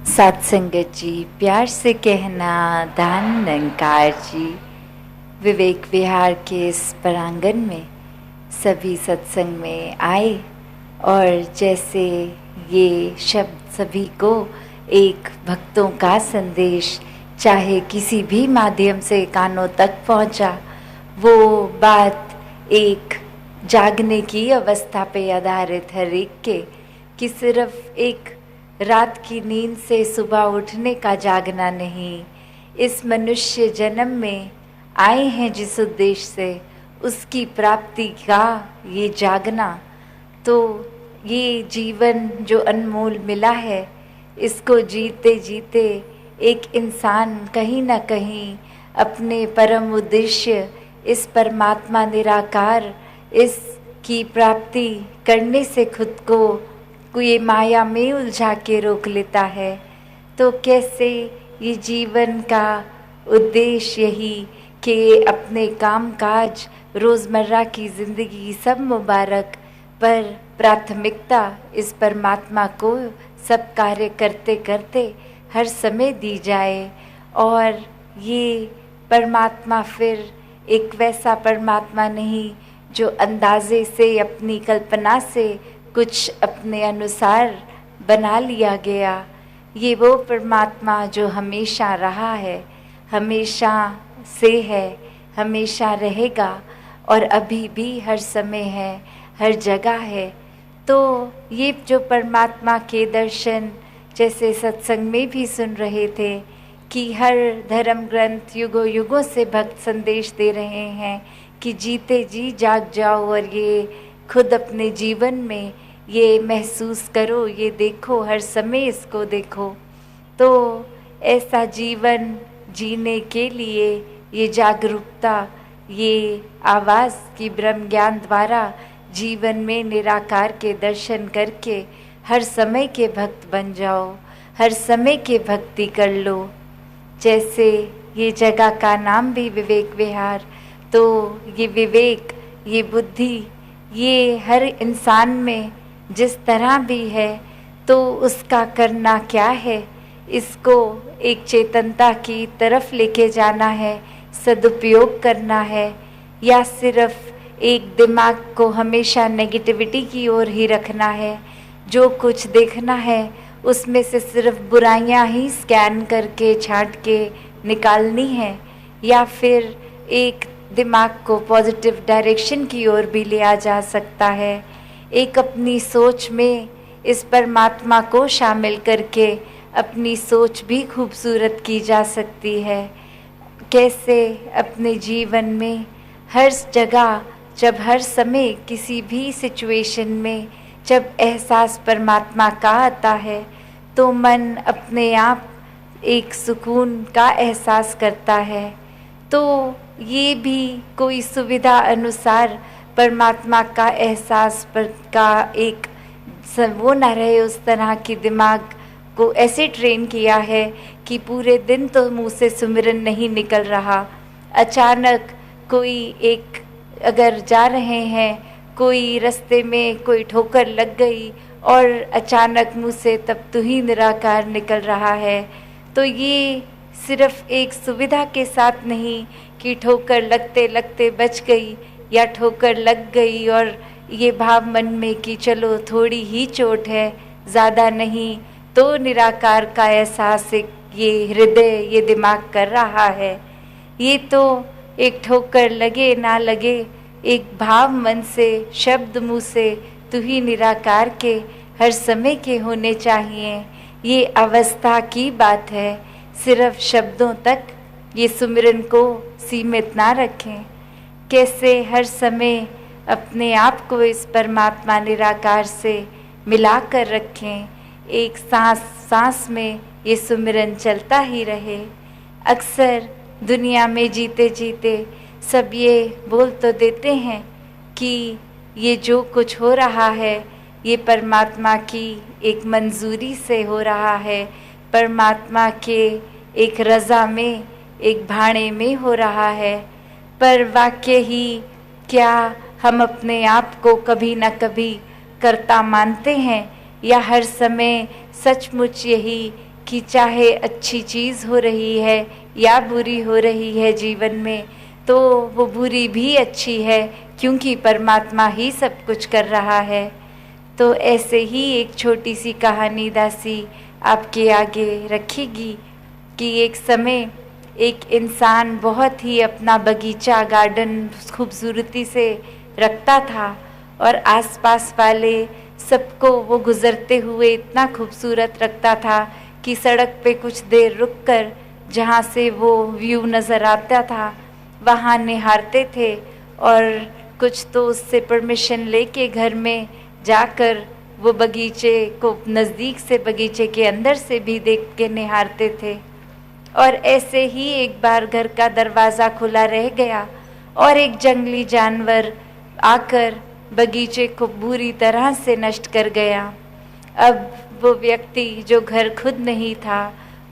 सात संगत जी, प्यार से कहना दान निरंकार जी। विवेक विहार के इस प्रांगण में सभी सत्संग में आए और जैसे ये शब्द सभी को एक भक्तों का संदेश चाहे किसी भी माध्यम से कानों तक पहुंचा, वो बात एक जागने की अवस्था पे आधारित है एक के कि सिर्फ एक रात की नींद से सुबह उठने का जागना नहीं। इस मनुष्य जन्म में आए हैं जिस उद्देश्य से, उसकी प्राप्ति का ये जागना। तो ये जीवन जो अनमोल मिला है, इसको जीते जीते एक इंसान कहीं ना कहीं अपने परम उद्देश्य इस परमात्मा निराकार इसकी प्राप्ति करने से खुद को ये माया में उलझा के रोक लेता है। तो कैसे ये जीवन का उद्देश्य यही कि अपने काम काज रोज़मर्रा की ज़िंदगी सब मुबारक, पर प्राथमिकता इस परमात्मा को सब कार्य करते करते हर समय दी जाए। और ये परमात्मा फिर एक वैसा परमात्मा नहीं जो अंदाजे से अपनी कल्पना से कुछ अपने अनुसार बना लिया गया। ये वो परमात्मा जो हमेशा रहा है, हमेशा से है, हमेशा रहेगा और अभी भी हर समय है, हर जगह है। तो ये जो परमात्मा के दर्शन जैसे सत्संग में भी सुन रहे थे कि हर धर्म ग्रंथ युगों युगों से भक्त संदेश दे रहे हैं कि जीते जी जाग जाओ और ये खुद अपने जीवन में ये महसूस करो, ये देखो, हर समय इसको देखो। तो ऐसा जीवन जीने के लिए ये जागरूकता, ये आवाज़ की ब्रह्म ज्ञान द्वारा जीवन में निराकार के दर्शन करके हर समय के भक्त बन जाओ, हर समय के भक्ति कर लो। जैसे ये जगह का नाम भी विवेक विहार, तो ये विवेक, ये बुद्धि, ये हर इंसान में जिस तरह भी है तो उसका करना क्या है, इसको एक चेतनता की तरफ लेके जाना है, सदुपयोग करना है, या सिर्फ एक दिमाग को हमेशा नेगेटिविटी की ओर ही रखना है। जो कुछ देखना है उसमें से सिर्फ बुराइयां ही स्कैन करके छांट के निकालनी है, या फिर एक दिमाग को पॉजिटिव डायरेक्शन की ओर भी लिया जा सकता है। एक अपनी सोच में इस परमात्मा को शामिल करके अपनी सोच भी खूबसूरत की जा सकती है। कैसे अपने जीवन में हर जगह, जब हर समय किसी भी सिचुएशन में जब एहसास परमात्मा का आता है तो मन अपने आप एक सुकून का एहसास करता है। तो ये भी कोई सुविधा अनुसार परमात्मा का एहसास पर का एक वो न रहे, उस तरह की दिमाग को ऐसे ट्रेन किया है कि पूरे दिन तो मुंह से सुमिरन नहीं निकल रहा, अचानक कोई एक अगर जा रहे हैं, कोई रास्ते में कोई ठोकर लग गई और अचानक मुंह से तब तू ही निराकार निकल रहा है। तो ये सिर्फ एक सुविधा के साथ नहीं कि ठोकर लगते लगते बच गई या ठोकर लग गई और ये भाव मन में कि चलो थोड़ी ही चोट है, ज़्यादा नहीं, तो निराकार का एहसास ये हृदय, ये दिमाग कर रहा है। ये तो एक ठोकर लगे ना लगे, एक भाव मन से, शब्द मुँह से तू ही निराकार के हर समय के होने चाहिए। ये अवस्था की बात है, सिर्फ शब्दों तक ये सुमिरन को सीमित ना रखें। कैसे हर समय अपने आप को इस परमात्मा निराकार से मिला कर रखें, एक सांस सांस में ये सुमिरन चलता ही रहे। अक्सर दुनिया में जीते जीते सब ये बोल तो देते हैं कि ये जो कुछ हो रहा है ये परमात्मा की एक मंजूरी से हो रहा है, परमात्मा के एक रज़ा में, एक भाणे में हो रहा है। पर वाकई ही क्या हम अपने आप को कभी न कभी कर्ता मानते हैं, या हर समय सचमुच यही कि चाहे अच्छी चीज़ हो रही है या बुरी हो रही है जीवन में, तो वो बुरी भी अच्छी है, क्योंकि परमात्मा ही सब कुछ कर रहा है। तो ऐसे ही एक छोटी सी कहानी दासी आपके आगे रखेगी कि एक समय एक इंसान बहुत ही अपना बगीचा गार्डन खूबसूरती से रखता था, और आसपास वाले सबको वो गुज़रते हुए इतना खूबसूरत रखता था कि सड़क पे कुछ देर रुककर जहाँ से वो व्यू नज़र आता था वहाँ निहारते थे, और कुछ तो उससे परमिशन लेके घर में जाकर वो बगीचे को नज़दीक से, बगीचे के अंदर से भी देख के निहारते थे। और ऐसे ही एक बार घर का दरवाज़ा खुला रह गया और एक जंगली जानवर आकर बगीचे को बुरी तरह से नष्ट कर गया। अब वो व्यक्ति जो घर खुद नहीं था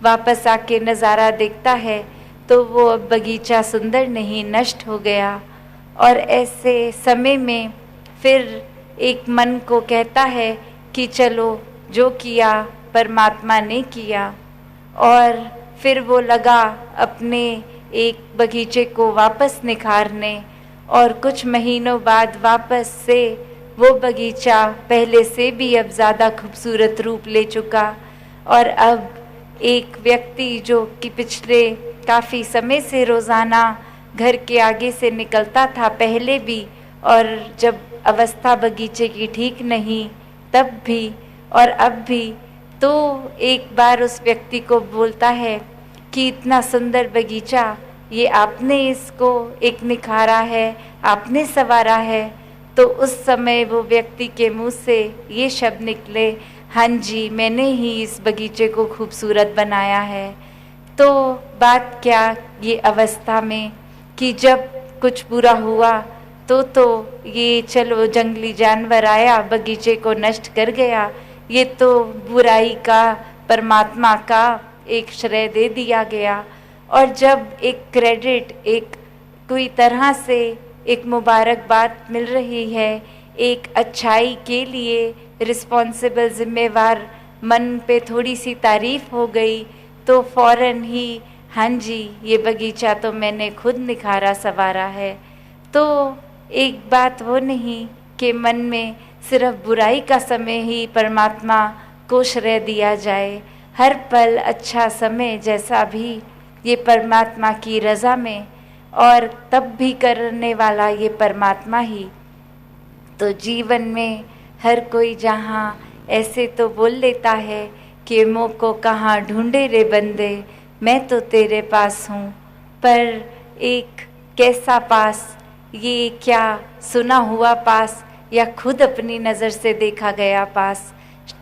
वापस आके नज़ारा देखता है तो वो अब बगीचा सुंदर नहीं, नष्ट हो गया। और ऐसे समय में फिर एक मन को कहता है कि चलो जो किया परमात्मा ने किया, और फिर वो लगा अपने एक बगीचे को वापस निखारने, और कुछ महीनों बाद वापस से वो बगीचा पहले से भी अब ज़्यादा खूबसूरत रूप ले चुका। और अब एक व्यक्ति जो कि पिछले काफ़ी समय से रोज़ाना घर के आगे से निकलता था पहले भी, और जब अवस्था बगीचे की ठीक नहीं तब भी और अब भी, तो एक बार उस व्यक्ति को बोलता है कि इतना सुंदर बगीचा, ये आपने इसको एक निखारा है, आपने संवारा है। तो उस समय वो व्यक्ति के मुंह से ये शब्द निकले, हाँ जी, मैंने ही इस बगीचे को खूबसूरत बनाया है। तो बात क्या ये अवस्था में कि जब कुछ बुरा हुआ तो ये चलो जंगली जानवर आया बगीचे को नष्ट कर गया, ये तो बुराई का परमात्मा का एक श्रेय दे दिया गया। और जब एक क्रेडिट, एक कोई तरह से एक मुबारकबाद मिल रही है, एक अच्छाई के लिए रिस्पॉन्सिबल जिम्मेवार मन पे थोड़ी सी तारीफ हो गई, तो फौरन ही हाँ जी, ये बगीचा तो मैंने खुद निखारा संवारा है। तो एक बात वो नहीं कि मन में सिर्फ बुराई का समय ही परमात्मा को श्रेय दिया जाए। हर पल अच्छा समय जैसा भी ये परमात्मा की रज़ा में, और तब भी करने वाला ये परमात्मा ही। तो जीवन में हर कोई जहाँ ऐसे तो बोल लेता है कि मोह को कहाँ ढूंढे रे बंदे, मैं तो तेरे पास हूँ, पर एक कैसा पास, ये क्या सुना हुआ पास या खुद अपनी नज़र से देखा गया पास,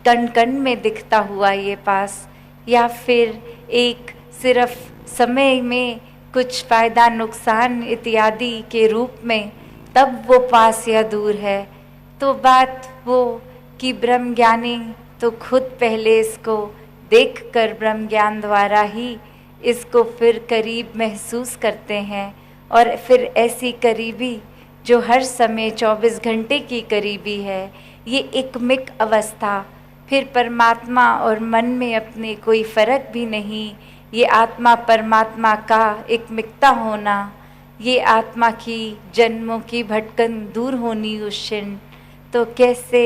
कण कण में दिखता हुआ ये पास, या फिर एक सिर्फ समय में कुछ फ़ायदा नुकसान इत्यादि के रूप में तब वो पास या दूर है। तो बात वो कि ब्रह्म ज्ञानी तो खुद पहले इसको देखकर ब्रह्म ज्ञान द्वारा ही इसको फिर करीब महसूस करते हैं, और फिर ऐसी करीबी जो हर समय 24 घंटे की करीबी है, ये एकमिक अवस्था, फिर परमात्मा और मन में अपने कोई फ़र्क भी नहीं, ये आत्मा परमात्मा का एकमिकता होना, ये आत्मा की जन्मों की भटकन दूर होनी उस क्षण। तो कैसे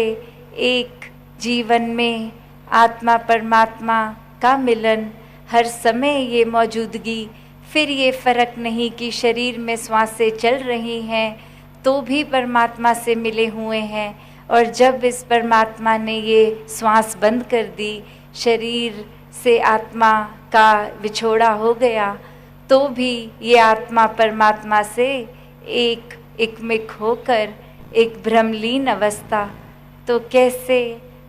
एक जीवन में आत्मा परमात्मा का मिलन, हर समय ये मौजूदगी, फिर ये फ़र्क नहीं कि शरीर में श्वासें चल रही हैं तो भी परमात्मा से मिले हुए हैं, और जब इस परमात्मा ने ये श्वास बंद कर दी, शरीर से आत्मा का विछोड़ा हो गया, तो भी ये आत्मा परमात्मा से एकमिक होकर एक भ्रमलीन अवस्था। तो कैसे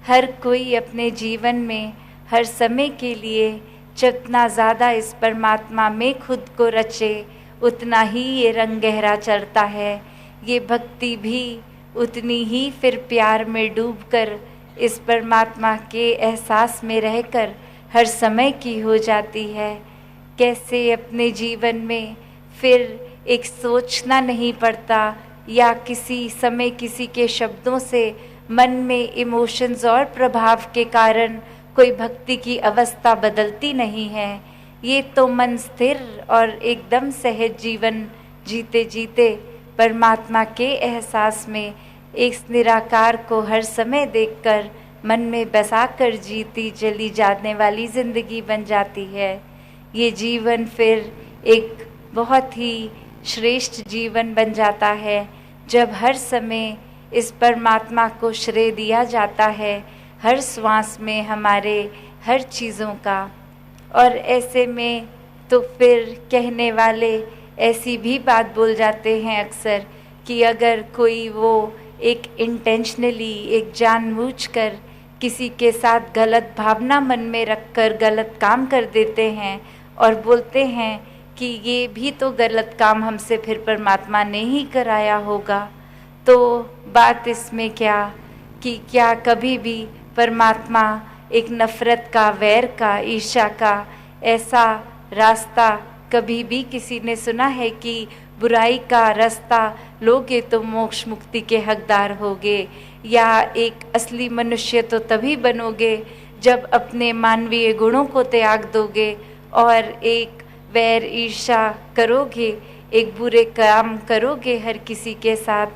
हर कोई अपने जीवन में हर समय के लिए जितना ज़्यादा इस परमात्मा में खुद को रचे, उतना ही ये रंग गहरा चढ़ता है। ये भक्ति भी उतनी ही फिर प्यार में डूबकर इस परमात्मा के एहसास में रहकर हर समय की हो जाती है। कैसे अपने जीवन में फिर एक सोचना नहीं पड़ता, या किसी समय किसी के शब्दों से मन में इमोशंस और प्रभाव के कारण कोई भक्ति की अवस्था बदलती नहीं है। ये तो मन स्थिर और एकदम सहज जीवन जीते जीते परमात्मा के एहसास में इस निराकार को हर समय देखकर मन में बसाकर जीती चली जाने वाली जिंदगी बन जाती है। ये जीवन फिर एक बहुत ही श्रेष्ठ जीवन बन जाता है जब हर समय इस परमात्मा को श्रेय दिया जाता है, हर श्वास में हमारे हर चीज़ों का। और ऐसे में तो फिर कहने वाले ऐसी भी बात बोल जाते हैं अक्सर कि अगर कोई वो एक इंटेंशनली, एक जानबूझकर किसी के साथ गलत भावना मन में रखकर गलत काम कर देते हैं और बोलते हैं कि ये भी तो गलत काम हमसे फिर परमात्मा ने ही कराया होगा, तो बात इसमें क्या कि क्या कभी भी परमात्मा एक नफ़रत का, वैर का, ईर्ष्या का ऐसा रास्ता कभी भी किसी ने सुना है कि बुराई का रास्ता लोगे तो मोक्ष मुक्ति के हकदार होगे? या एक असली मनुष्य तो तभी बनोगे जब अपने मानवीय गुणों को त्याग दोगे और एक वैर ईर्ष्या करोगे, एक बुरे काम करोगे हर किसी के साथ।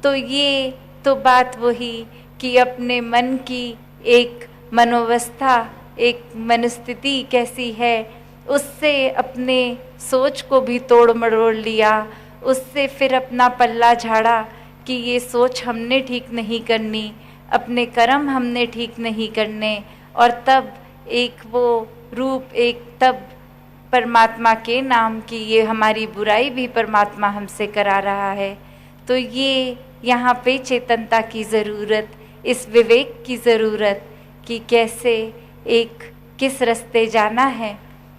तो ये तो बात वही कि अपने मन की एक मनोवस्था, एक मनस्थिति कैसी है, उससे अपने सोच को भी तोड़ मरोड़ लिया, उससे फिर अपना पल्ला झाड़ा कि ये सोच हमने ठीक नहीं करनी, अपने कर्म हमने ठीक नहीं करने, और तब एक वो रूप, एक तब परमात्मा के नाम की ये हमारी बुराई भी परमात्मा हमसे करा रहा है। तो ये यहाँ पे चेतनता की ज़रूरत, इस विवेक की ज़रूरत कि कैसे एक किस रास्ते जाना है,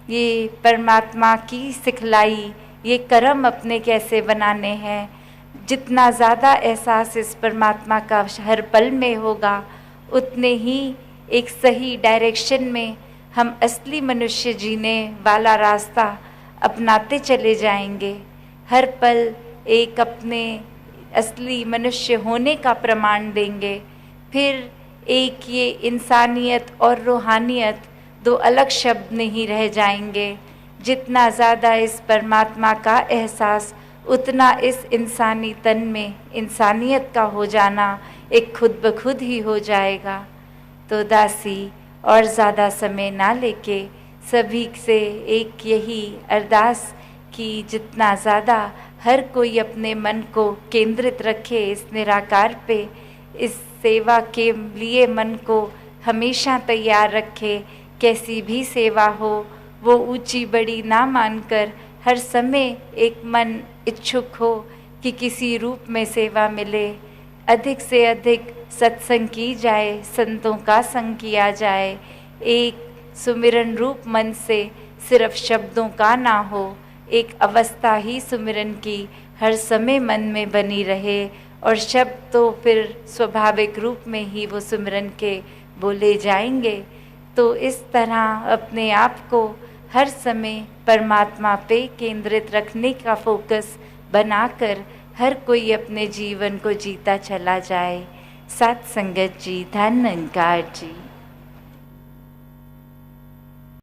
ये परमात्मा की सिखलाई, ये कर्म अपने कैसे बनाने हैं। जितना ज़्यादा एहसास इस परमात्मा का हर पल में होगा, उतने ही एक सही डायरेक्शन में हम असली मनुष्य जीने वाला रास्ता अपनाते चले जाएंगे। हर पल एक अपने असली मनुष्य होने का प्रमाण देंगे। फिर एक ये इंसानियत और रूहानियत दो अलग शब्द नहीं रह जाएंगे। जितना ज़्यादा इस परमात्मा का एहसास, उतना इस इंसानी तन में इंसानियत का हो जाना एक खुद ब खुद ही हो जाएगा। तो दासी और ज़्यादा समय ना लेके सभी से एक यही अरदास कि जितना ज़्यादा हर कोई अपने मन को केंद्रित रखे इस निराकार पे, इस सेवा के लिए मन को हमेशा तैयार रखे। कैसी भी सेवा हो वो ऊंची बड़ी ना मानकर हर समय एक मन इच्छुक हो कि किसी रूप में सेवा मिले। अधिक से अधिक सत्संग की जाए, संतों का संग किया जाए। एक सुमिरन रूप मन से सिर्फ शब्दों का ना हो, एक अवस्था ही सुमिरन की हर समय मन में बनी रहे, और शब्द तो फिर स्वाभाविक रूप में ही वो सुमिरन के बोले जाएंगे। तो इस तरह अपने आप को हर समय परमात्मा पे केंद्रित रखने का फोकस बनाकर हर कोई अपने जीवन को जीता चला जाए। सत संगत जी, धन निरंकार जी।